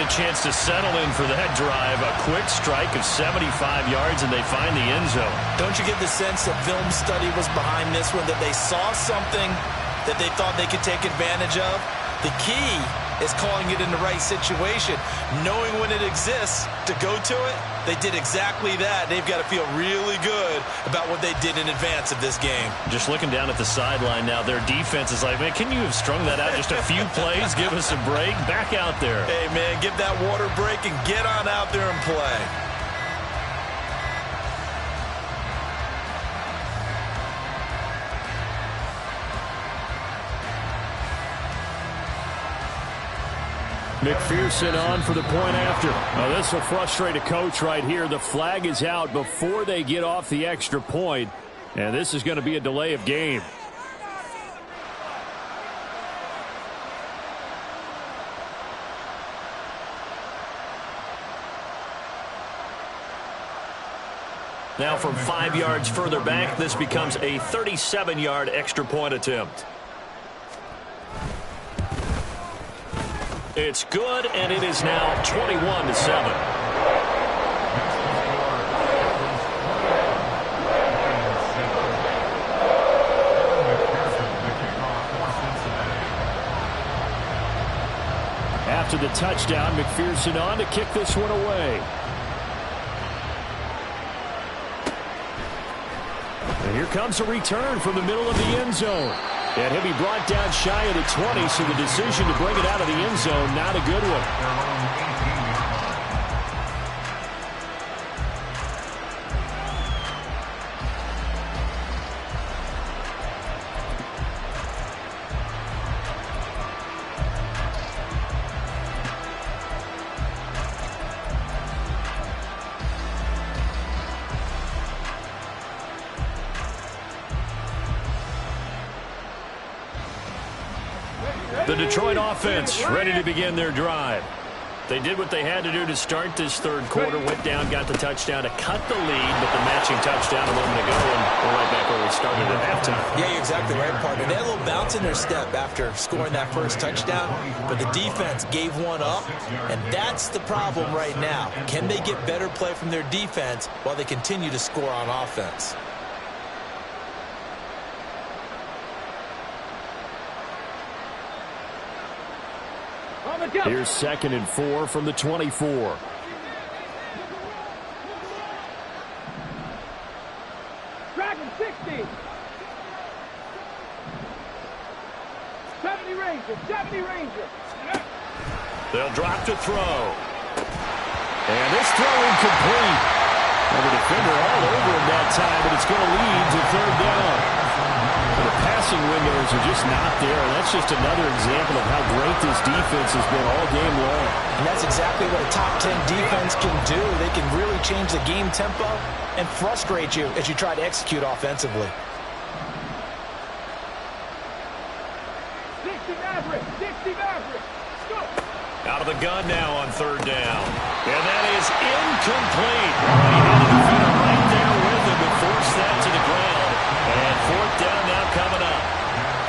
a chance to settle in for that drive. A quick strike of 75 yards, and they find the end zone. Don't you get the sense that film study was behind this one, that they saw something that they thought they could take advantage of? The key is calling it in the right situation, knowing when it exists to go to it. They did exactly that. They've got to feel really good about what they did in advance of this game. Just looking down at the sideline now, their defense is like, man, can you have strung that out just a few plays? Give us a break. Back out there. Hey, man, give that water break and get on out there and play. McPherson on for the point after. Now this will frustrate a coach right here. The flag is out before they get off the extra point, and this is going to be a delay of game. Now from 5 yards further back, this becomes a 37-yard extra point attempt. It's good, and it is now 21-7. After the touchdown, McPherson on to kick this one away. And here comes a return from the middle of the end zone. And he'll be brought down shy of the 20, so the decision to bring it out of the end zone, not a good one. The Detroit offense ready to begin their drive. They did what they had to do to start this third quarter. Went down, got the touchdown to cut the lead, but the matching touchdown a moment ago, and we're right back where we started at halftime. Yeah, you're exactly right, partner. They had a little bounce in their step after scoring that first touchdown, but the defense gave one up, and that's the problem right now. Can they get better play from their defense while they continue to score on offense? Here's 2nd and 4 from the 24. Dragon 60. 70 Ranger, 70 Ranger. They'll drop to throw. And this throw incomplete. And the defender all over him that time, but it's going to lead to 3rd down. The passing windows are just not there. And that's just another example of how great this defense has been all game long. And that's exactly what a top 10 defense can do. They can really change the game tempo and frustrate you as you try to execute offensively. 60 Maverick, 60 Maverick. Go. Out of the gun now on 3rd down. And that is incomplete. He had a defender right there with him to force that to the ground. And 4th down now coming up.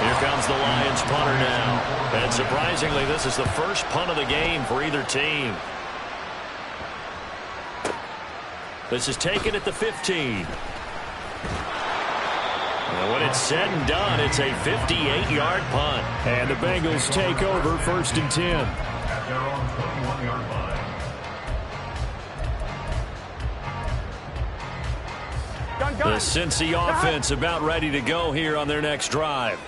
Here comes the Lions punter now. And surprisingly, this is the first punt of the game for either team. This is taken at the 15. And when it's said and done, it's a 58-yard punt. And the Bengals take over 1st and 10. The Cincy offense about ready to go here on their next drive.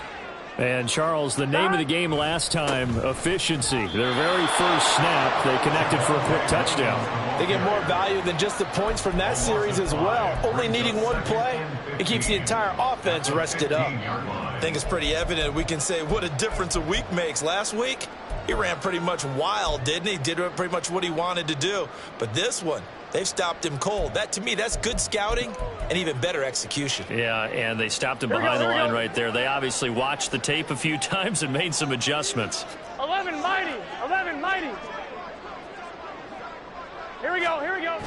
And, Charles, the name of the game last time, efficiency. Their very first snap, they connected for a quick touchdown. They get more value than just the points from that series as well. Only needing one play, it keeps the entire offense rested up. I think it's pretty evident we can say what a difference a week makes. Last week, he ran pretty much wild, didn't he? Did pretty much what he wanted to do. But this one, they've stopped him cold. That, to me, that's good scouting and even better execution. Yeah, and they stopped him behind the line right there. They obviously watched the tape a few times and made some adjustments. 11 mighty, 11 mighty. Here we go, here we go.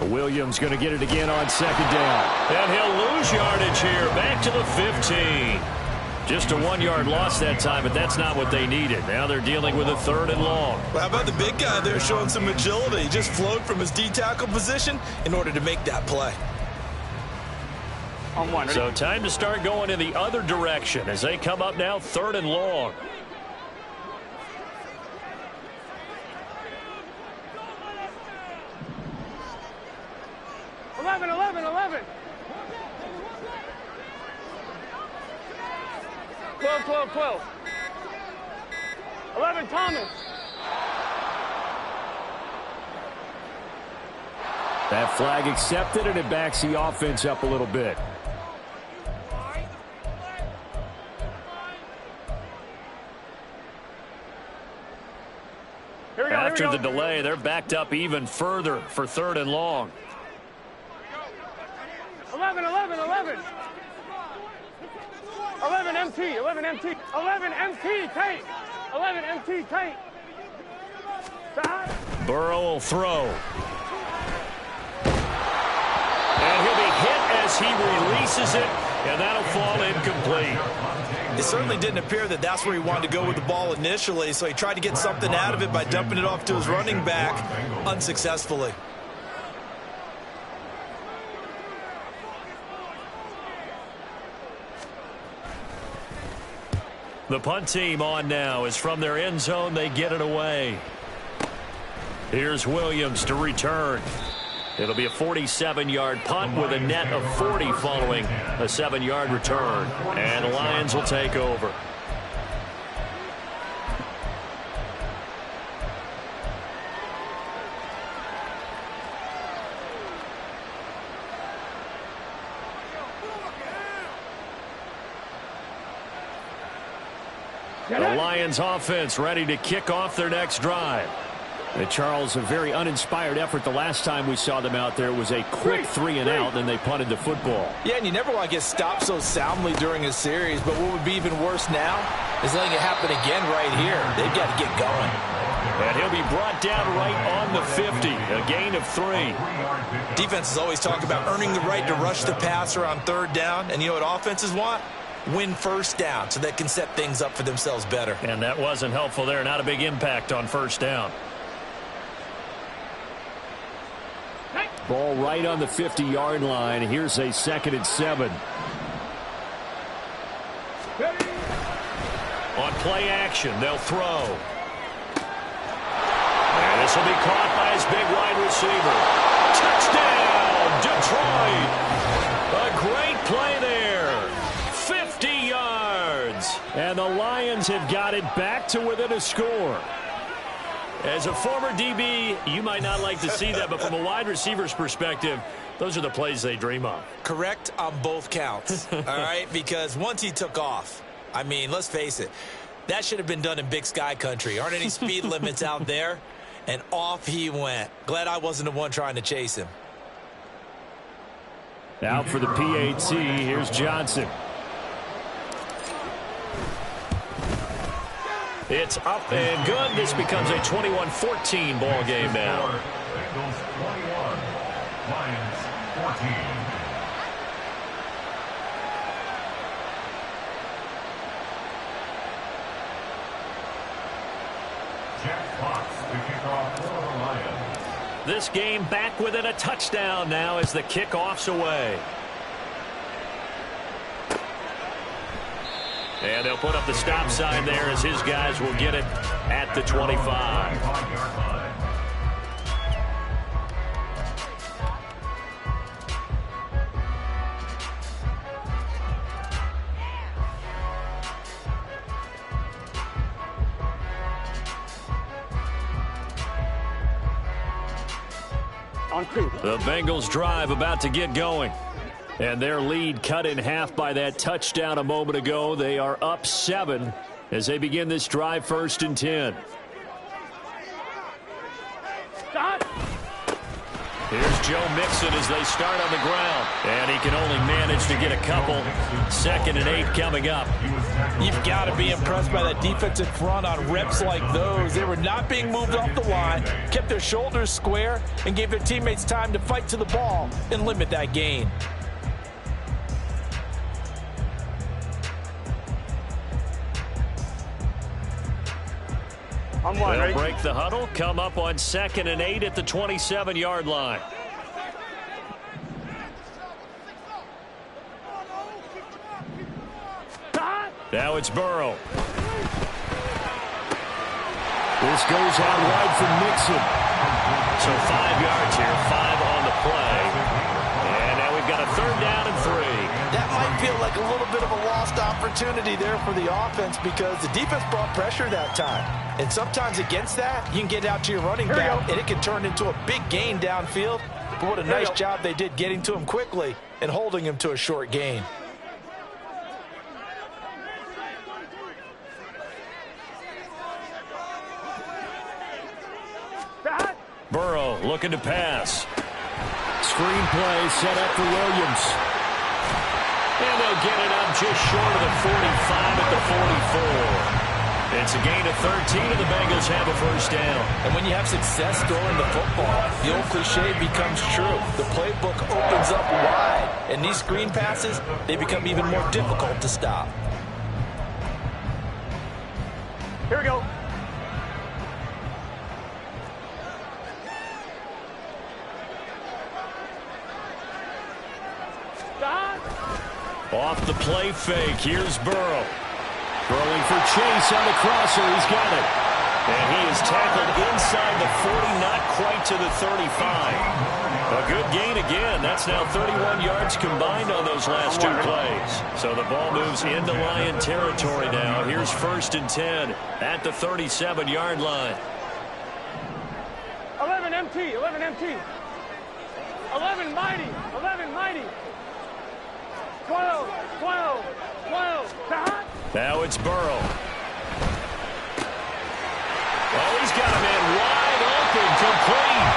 Williams going to get it again on 2nd down. And he'll lose yardage here, back to the 15. Just a 1-yard loss that time, but that's not what they needed. Now they're dealing with a 3rd and long. Well, how about the big guy there showing some agility? He just flowed from his D-tackle position in order to make that play. On one. So time to start going in the other direction as they come up now 3rd and long. Eleven. 12. 11, Thomas. That flag accepted, and it backs the offense up a little bit. After the delay, they're backed up even further for 3rd and long. 11. 11 MT. 11 MT, tight. 11 MT, tight. Burrow will throw. And he'll be hit as he releases it, and that'll fall incomplete. It certainly didn't appear that that's where he wanted to go with the ball initially, so he tried to get something out of it by dumping it off to his running back unsuccessfully. The punt team on now is from their end zone. They get it away. Here's Williams to return. It'll be a 47-yard punt with a net of 40 following a 7-yard return. And the Lions will take over. The Lions offense ready to kick off their next drive. And Charles, a very uninspired effort the last time we saw them out there. It was a quick 3 and out, and they punted the football. Yeah, and you never want to get stopped so soundly during a series, but what would be even worse now is letting it happen again right here. They've got to get going. And he'll be brought down right on the 50, a gain of 3. Defenses always talk about earning the right to rush the passer on 3rd down, and you know what offenses want? Win 1st down so they can set things up for themselves better. And that wasn't helpful there. Not a big impact on 1st down. Ball right on the 50-yard line. Here's a 2nd and 7. On play action, they'll throw. And this will be caught by his big wide receiver. Touchdown, Detroit. A great play there. 50 yards. And the Lions have got it back to within a score. As a former DB, you might not like to see that, but from a wide receiver's perspective, those are the plays they dream of. Correct on both counts, all right? Because once he took off, I mean, let's face it, that should have been done in Big Sky country. Aren't any speed limits out there? And off he went. Glad I wasn't the one trying to chase him. Out for the PAT, here's Johnson. It's up and good. This becomes a 21-14 ball game now. Bengals 21, Lions 14. Jack Fox to kick off for the Lions. This game back within a touchdown now as the kickoff's away. And they'll put up the stop sign there as his guys will get it at the 25. The Bengals drive about to get going. And their lead cut in half by that touchdown a moment ago. They are up 7 as they begin this drive 1st and 10. Stop. Here's Joe Mixon as they start on the ground. And he can only manage to get a couple. 2nd and 8 coming up. You've got to be impressed by that defensive front on reps like those. They were not being moved off the line, kept their shoulders square, and gave their teammates time to fight to the ball and limit that gain. I'm one. They'll Ready? break the huddle, come up on 2nd and 8 at the 27-yard line. Now it's Burrow. This goes out wide for Mixon. So 5 yards here, 5 on the play. And now we've got a 3rd down and 3. That might feel like a little bit of a lost opportunity there for the offense because the defense brought pressure that time. And sometimes against that, you can get out to your running back, and it can turn into a big gain downfield. But what a nice job they did getting to him quickly and holding him to a short gain. Burrow looking to pass. Screen play set up for Williams. And they'll get it up just short of the 45 at the 44. It's a gain of 13, and the Bengals have a 1st down. And when you have success throwing the football, the old cliche becomes true. The playbook opens up wide, and these screen passes, they become even more difficult to stop. Here we go. Off the play fake, here's Burrow. Throwing for Chase on the crosser. He's got it. And he is tackled inside the 40, not quite to the 35. A good gain again. That's now 31 yards combined on those last 2 plays. So the ball moves into Lion territory now. Here's 1st and 10 at the 37-yard line. 11 MT. 11 MT. 11 mighty. 11 mighty. 12. 12. 12. Now it's Burrow. Oh, he's got a man wide open, complete.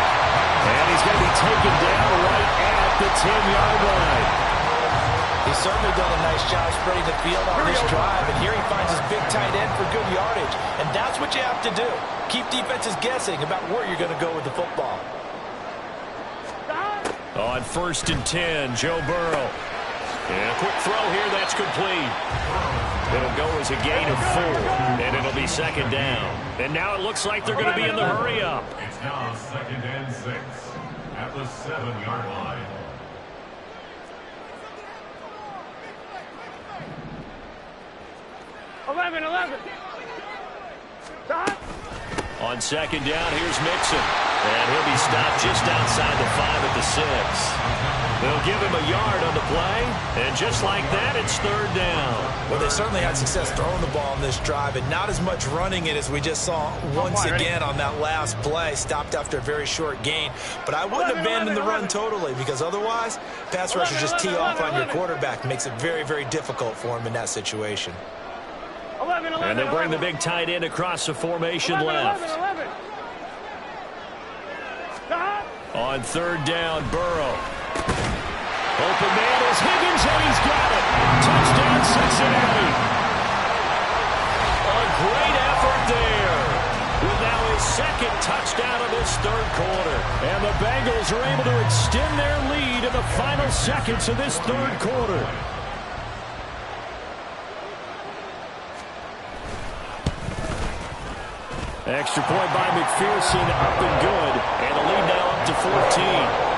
And he's going to be taken down right at the 10-yard line. He's certainly done a nice job spreading the field on this drive, and here he finds his big tight end for good yardage. And that's what you have to do. Keep defenses guessing about where you're going to go with the football. On 1st and 10, Joe Burrow. And a quick throw here, that's complete. It'll go as a gain of 4, and it'll be 2nd down. And now it looks like they're going to be in the hurry-up. It's now 2nd and 6 at the 7-yard line. Eleven. On 2nd down, here's Mixon. And he'll be stopped just outside the 5 at the 6. They'll give him a yard on the play, and just like that, it's 3rd down. Well, they certainly had success throwing the ball on this drive, and not as much running it as we just saw once again on that last play. Stopped after a very short gain. But I wouldn't abandon the run totally, because otherwise, pass rushers just tee off on your quarterback. Makes it very, very difficult for him in that situation. 11. And they'll bring the big tight end across the formation 11. left. On 3rd down, Burrow. Open man is Higgins, and he's got it. Touchdown, Cincinnati. A great effort there. With now his 2nd touchdown of this 3rd quarter. And the Bengals are able to extend their lead in the final seconds of this 3rd quarter. Extra point by McPherson, up and good. And the lead now up to 14.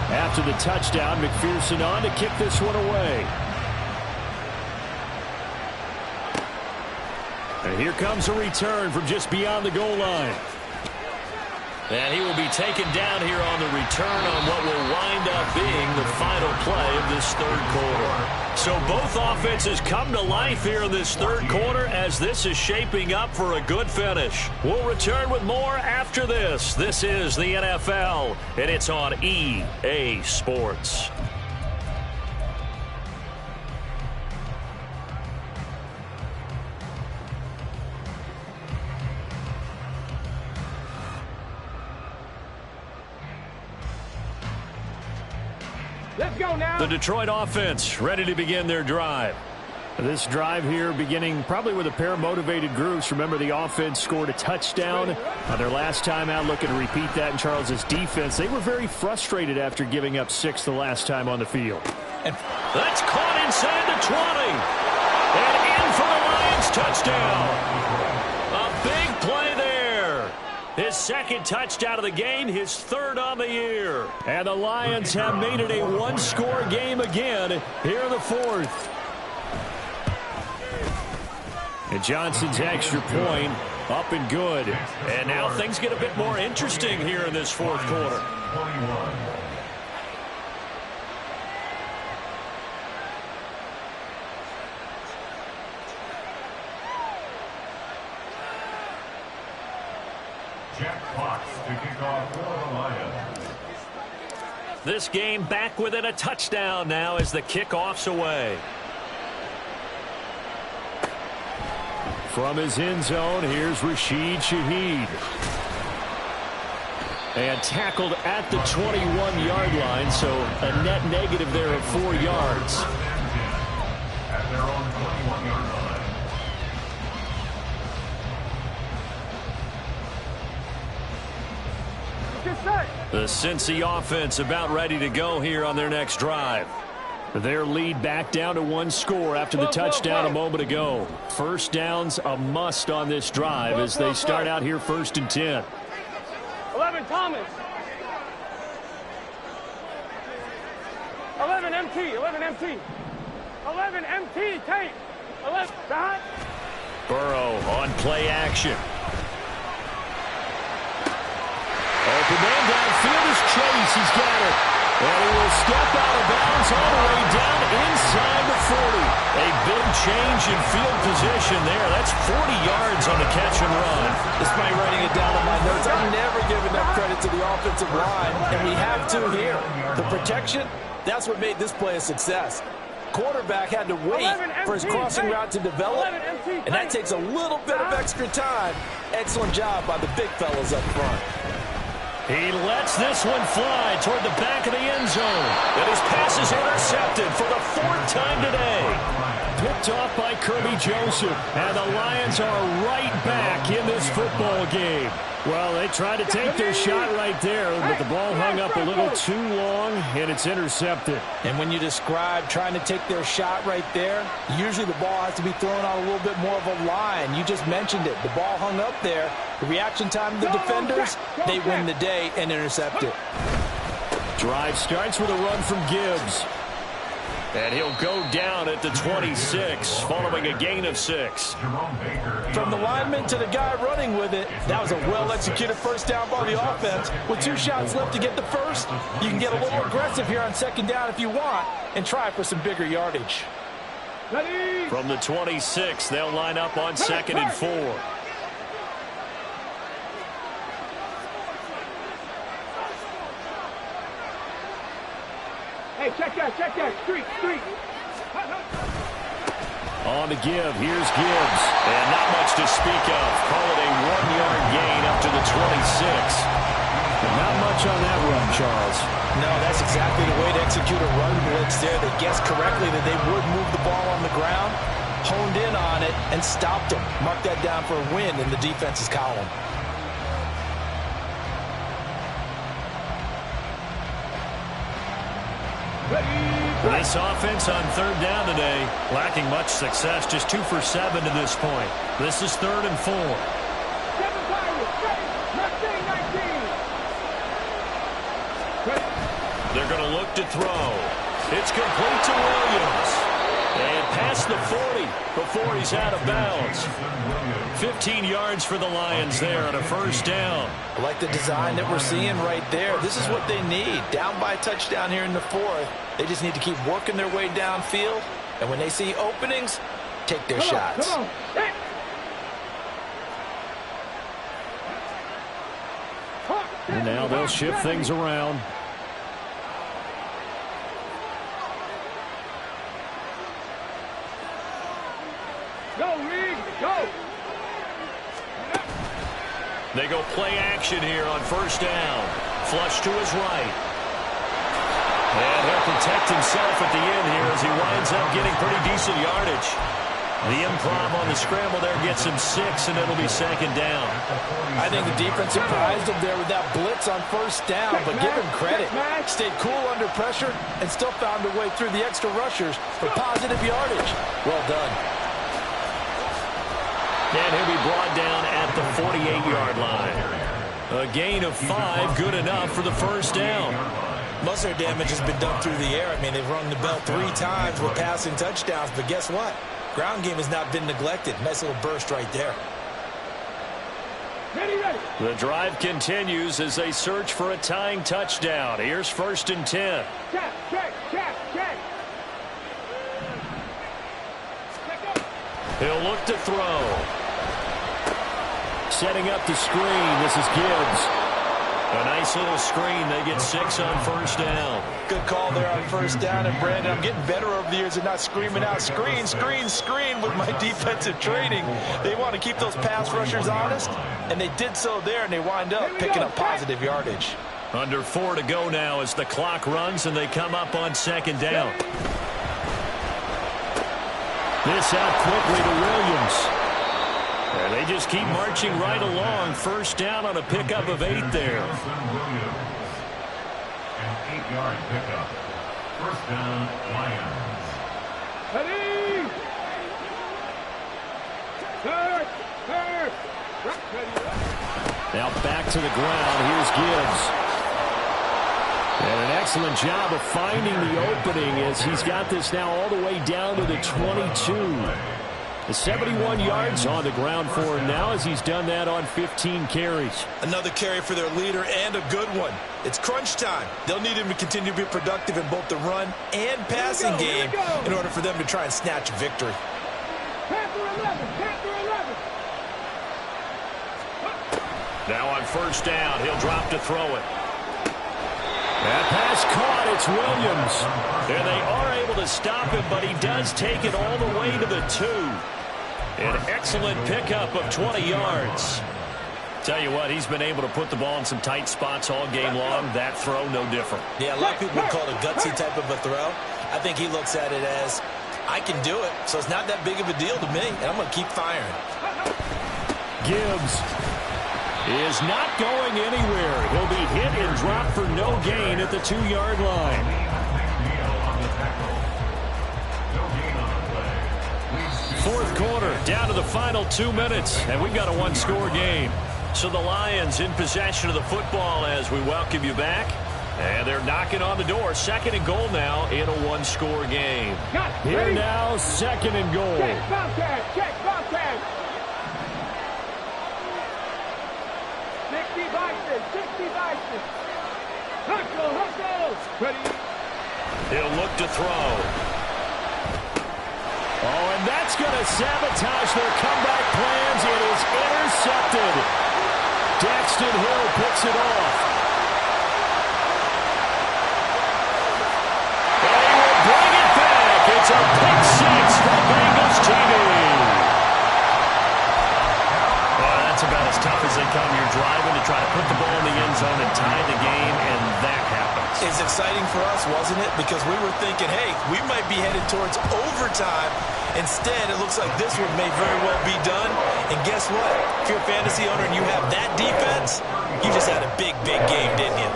After the touchdown, McPherson on to kick this one away. And here comes a return from just beyond the goal line. And he will be taken down here on the return on what will wind up being the final play of this 3rd quarter. So both offenses come to life here in this 3rd quarter as this is shaping up for a good finish. We'll return with more after this. This is the NFL, and it's on EA Sports. Let's go now. The Detroit offense ready to begin their drive. This drive here beginning probably with a pair of motivated groups. Remember, the offense scored a touchdown on their last time out. Looking to repeat that in Charles's defense. They were very frustrated after giving up 6 the last time on the field. And that's caught inside the 20. And in for the Lions touchdown. A big play there. His second touchdown of the game, his third on the year. And the Lions have made it a one-score game again here in the fourth. And Johnson's extra point up and good. And now things get a bit more interesting here in this fourth quarter. Jack Fox to kick off for the Lions. This game back within a touchdown now as the kickoff's away. From his end zone, here's Rashid Shaheed. And tackled at the 21-yard line, so a net negative there of 4 yards. At their own 21-yard line. The Cincy offense about ready to go here on their next drive. Their lead back down to 1 score after the touchdown a moment ago. First down's a must on this drive as they start out here 1st and 10. 11 Thomas. 11 MT. 11 MT. 11 MT. Tape. 11 behind. Burrow on play action. Open man downfield is Chase. He's got it. And he will step out of bounds all the way down inside the 40. A big change in field position there. That's 40 yards on the catch and run. Despite writing it down in my notes, I've never given enough credit to the offensive line, and we have to here. The protection, that's what made this play a success. Quarterback had to wait for his crossing route to develop, and that takes a little bit of extra time. Excellent job by the big fellas up front. He lets this one fly toward the back of the end zone. And his pass is intercepted for the 4th time today. Picked off by Kirby Joseph. And the Lions are right back in this football game. Well, they tried to take their shot right there, but the ball hung up a little too long, and it's intercepted. And when you describe trying to take their shot right there, usually the ball has to be thrown on a little bit more of a line. You just mentioned it. The ball hung up there. The reaction time of the defenders, they win the day and intercept it. Drive starts with a run from Gibbs. And he'll go down at the 26, following a gain of 6. From the lineman to the guy running with it, that was a well-executed first down by the offense. With 2 shots left to get the first, you can get a little aggressive here on 2nd down if you want and try for some bigger yardage. From the 26, they'll line up on 2nd and 4. Hey, check that, street. On the give, here's Gibbs. And not much to speak of. Call it a 1-yard gain up to the 26. But not much on that run, Charles. No, that's exactly the way to execute a run blitz there. They guessed correctly that they would move the ball on the ground, honed in on it, and stopped them. Mark that down for a win in the defense's column. This offense on 3rd down today, lacking much success, just 2 for 7 to this point. This is 3rd and 4. They're going to look to throw. It's complete to Williams. And past the 40 before he's out of bounds. 15 yards for the Lions there on a first down. I like the design that we're seeing right there. This is what they need. Down by a touchdown here in the 4th. They just need to keep working their way downfield. And when they see openings, take their shots. Come on. Hey. And now they'll shift things around. Go, Reed, go. They go play action here on first down. Flush to his right. And he'll protect himself at the end here as he winds up getting pretty decent yardage. The improv on the scramble there gets him 6, and it'll be second down. I think the defense surprised him there with that blitz on first down, but give him credit. Stayed cool under pressure and still found a way through the extra rushers for positive yardage. Well done. And he'll be brought down at the 48-yard line. A gain of 5, good enough for the first down. Most of their damage has been done through the air. I mean, they've rung the bell 3 times with passing touchdowns, but guess what? Ground game has not been neglected. Nice little burst right there. The drive continues as they search for a tying touchdown. Here's 1st and 10. Check. He'll look to throw. Setting up the screen. This is Gibbs. A nice little screen. They get 6 on first down. Good call there on first down. And, Brandon, I'm getting better over the years at not screaming out, screen with my defensive training. They want to keep those pass rushers honest, and they did so there, and they wind up picking up positive yardage. Under 4 to go now as the clock runs, and they come up on second down. This out quickly to Williams. And they just keep marching right along. First down on a pickup of 8 there. Williams. An 8-yard pickup. First down, Lions. Ready. Third. Now back to the ground. Here's Gibbs. And an excellent job of finding the opening as he's got this now all the way down to the 22. The 71 yards on the ground for him now as he's done that on 15 carries. Another carry for their leader and a good one. It's crunch time. They'll need him to continue to be productive in both the run and passing game in order for them to try and snatch a victory. Panther 11. Now on first down, he'll drop to throw it. That pass caught. It's Williams. And they are able to stop him, but he does take it all the way to the 2. An excellent pickup of 20 yards. Tell you what, he's been able to put the ball in some tight spots all game long. That throw, no different. Yeah, a lot of people would call it a gutsy type of a throw. I think he looks at it as, I can do it, so it's not that big of a deal to me, and I'm going to keep firing. Gibbs is not going anywhere. He'll be hit and dropped for no gain at the 2-yard line. Fourth quarter, down to the final 2 minutes, and we've got a 1-score game. So the Lions in possession of the football as we welcome you back. And they're knocking on the door. 2nd and goal now in a 1-score game. Here now, 2nd and goal. Check Bobcat. 60 Bison. Huckle. Ready. He'll look to throw. Oh, and that's going to sabotage their comeback plans. It is intercepted. Daxton Hill picks it off. And he will bring it back. It's a pick 6 for Bengals TV. That's about as tough as they come. You're driving to try to put the ball in the end zone and tie the game, and that happens. It's exciting for us, wasn't it? Because we were thinking, hey, we might be headed towards overtime. Instead, it looks like this one may very well be done. And guess what? If you're a fantasy owner and you have that defense, you just had a big game, didn't you?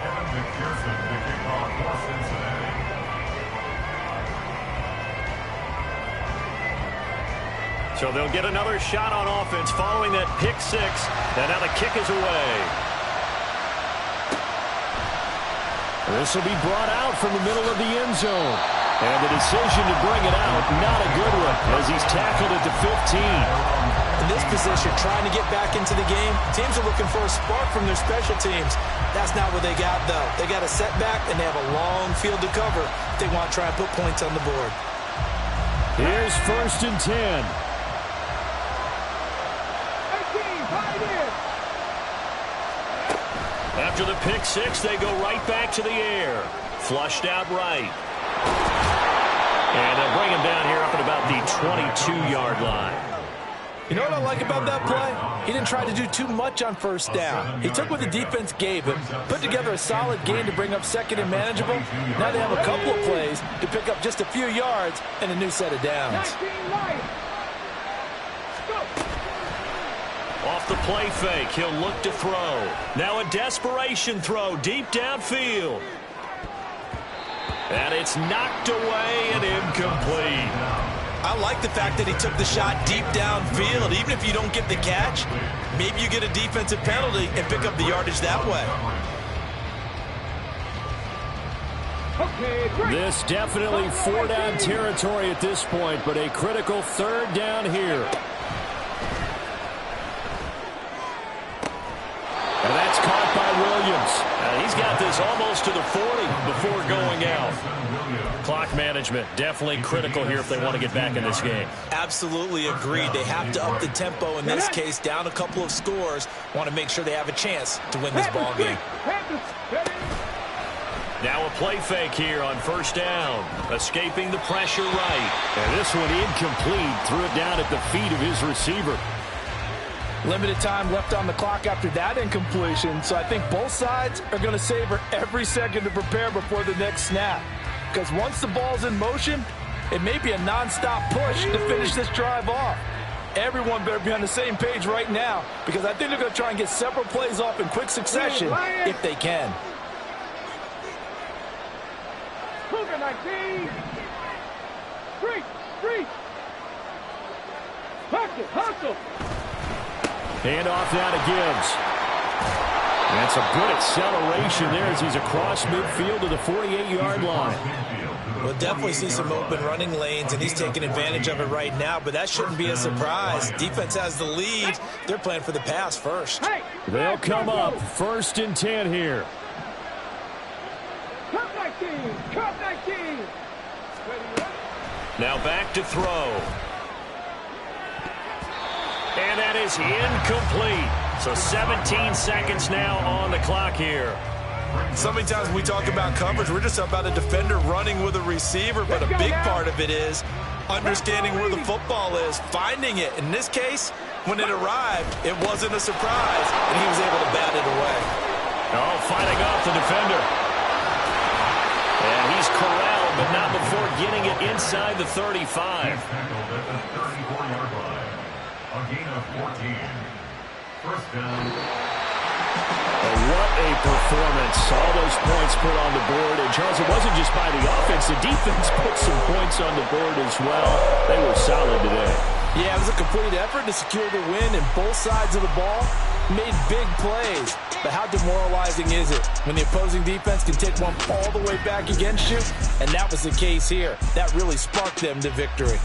Evan McPherson to kick off for Cincinnati. So they'll get another shot on offense following that pick 6. And now the kick is away. This will be brought out from the middle of the end zone. And the decision to bring it out, not a good one, as he's tackled at the 15. In this position, trying to get back into the game, teams are looking for a spark from their special teams. That's not what they got, though. They got a setback, and they have a long field to cover if they want to try and put points on the board. Here's 1st and 10. After the pick 6, they go right back to the air. Flushed out right. And they'll bring him down here up at about the 22-yard line. You know what I like about that play? He didn't try to do too much on first down. He took what the defense gave him, put together a solid game to bring up second and manageable. Now they have a couple of plays to pick up just a few yards and a new set of downs. Off the play fake, he'll look to throw. Now a desperation throw deep downfield. And it's knocked away and incomplete. I like the fact that he took the shot deep downfield. Even if you don't get the catch, maybe you get a defensive penalty and pick up the yardage that way. This definitely four-down territory at this point, but a critical third down here. And that's caught by Williams. He's got this almost to the 40 before going out. Clock management definitely critical here if they want to get back in this game. Absolutely agreed. They have to up the tempo in this case, down a couple of scores. Want to make sure they have a chance to win this ball game. Now a play fake here on first down. Escaping the pressure right. And this one incomplete. Threw it down at the feet of his receiver. Limited time left on the clock after that incompletion, so I think both sides are going to savor every second to prepare before the next snap. Because once the ball's in motion, it may be a nonstop push to finish this drive off. Everyone better be on the same page right now, because I think they're going to try and get several plays off in quick succession if they can. Cougar 19. Street. Hustle. Hand off now to Gibbs. And some good acceleration there as he's across midfield to the 48-yard line. We'll definitely see some open running lanes, and he's taking advantage of it right now, but that shouldn't be a surprise. Defense has the lead. They're playing for the pass first. They'll come up 1st and 10 here. Cup 19. Now back to throw. And that is incomplete. So 17 seconds now on the clock here. So many times when we talk about coverage, we're just about a defender running with a receiver, but a big part of it is understanding where the football is, finding it. In this case, when it arrived, it wasn't a surprise, and he was able to bat it away. Oh, fighting off the defender. And he's corralled, but not before getting it inside the 35. A gain of 14. First down. What a performance. All those points put on the board. And, Charles, it wasn't just by the offense. The defense put some points on the board as well. They were solid today. Yeah, it was a complete effort to secure the win, and both sides of the ball made big plays. But how demoralizing is it when the opposing defense can take one all the way back against you? And that was the case here. That really sparked them to victory.